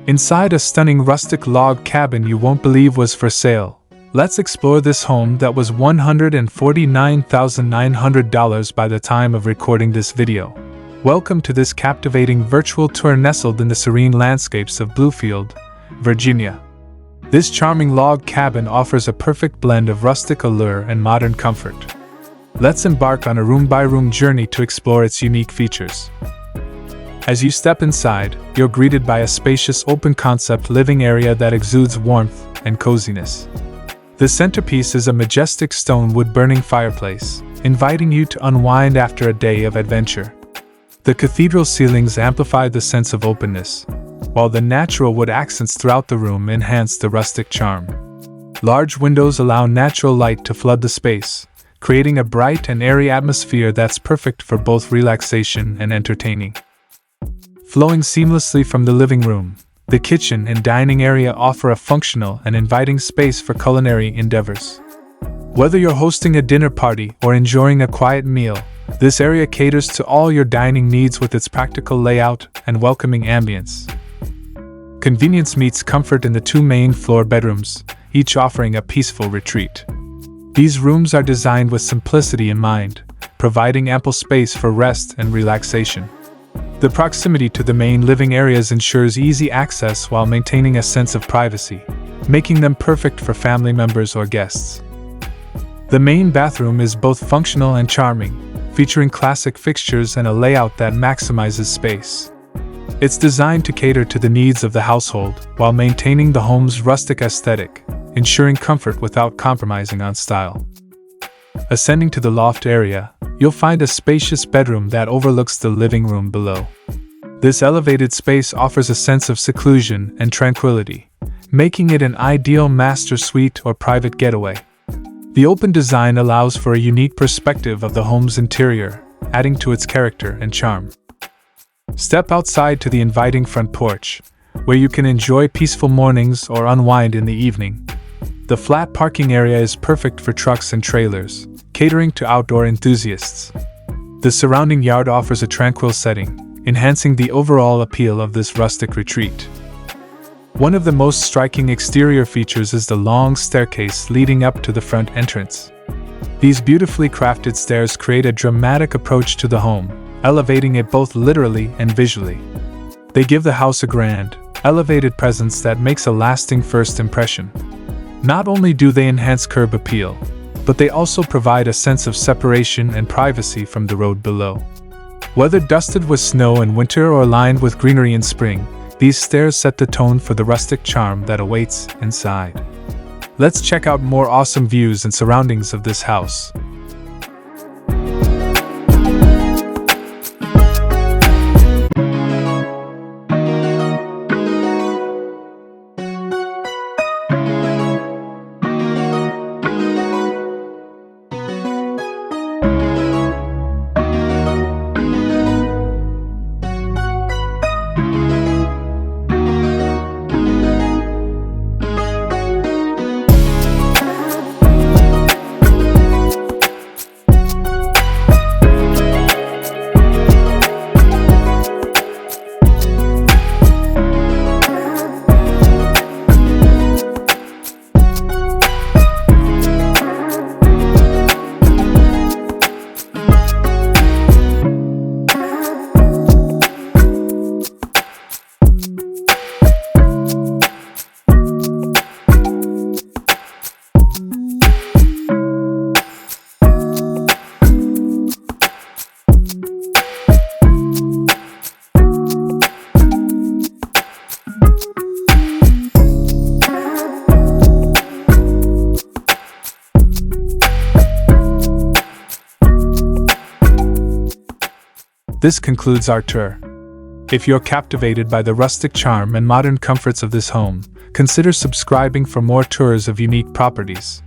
Inside a stunning rustic log cabin you won't believe was for sale, let's explore this home that was $149,900 by the time of recording this video. Welcome to this captivating virtual tour nestled in the serene landscapes of Bluefield, Virginia. This charming log cabin offers a perfect blend of rustic allure and modern comfort. Let's embark on a room-by-room journey to explore its unique features. As you step inside, you're greeted by a spacious open-concept living area that exudes warmth and coziness. The centerpiece is a majestic stone wood-burning fireplace, inviting you to unwind after a day of adventure. The cathedral ceilings amplify the sense of openness, while the natural wood accents throughout the room enhance the rustic charm. Large windows allow natural light to flood the space, creating a bright and airy atmosphere that's perfect for both relaxation and entertaining. Flowing seamlessly from the living room, the kitchen and dining area offer a functional and inviting space for culinary endeavors. Whether you're hosting a dinner party or enjoying a quiet meal, this area caters to all your dining needs with its practical layout and welcoming ambience. Convenience meets comfort in the two main floor bedrooms, each offering a peaceful retreat. These rooms are designed with simplicity in mind, providing ample space for rest and relaxation. The proximity to the main living areas ensures easy access while maintaining a sense of privacy, making them perfect for family members or guests. The main bathroom is both functional and charming, featuring classic fixtures and a layout that maximizes space. It's designed to cater to the needs of the household while maintaining the home's rustic aesthetic, ensuring comfort without compromising on style. Ascending to the loft area, you'll find a spacious bedroom that overlooks the living room below. This elevated space offers a sense of seclusion and tranquility, making it an ideal master suite or private getaway. The open design allows for a unique perspective of the home's interior, adding to its character and charm. Step outside to the inviting front porch, where you can enjoy peaceful mornings or unwind in the evening. The flat parking area is perfect for trucks and trailers, catering to outdoor enthusiasts. The surrounding yard offers a tranquil setting, enhancing the overall appeal of this rustic retreat. One of the most striking exterior features is the long staircase leading up to the front entrance. These beautifully crafted stairs create a dramatic approach to the home, elevating it both literally and visually. They give the house a grand, elevated presence that makes a lasting first impression. Not only do they enhance curb appeal, but they also provide a sense of separation and privacy from the road below. Whether dusted with snow in winter or lined with greenery in spring, these stairs set the tone for the rustic charm that awaits inside. Let's check out more awesome views and surroundings of this house. This concludes our tour. If you're captivated by the rustic charm and modern comforts of this home, consider subscribing for more tours of unique properties.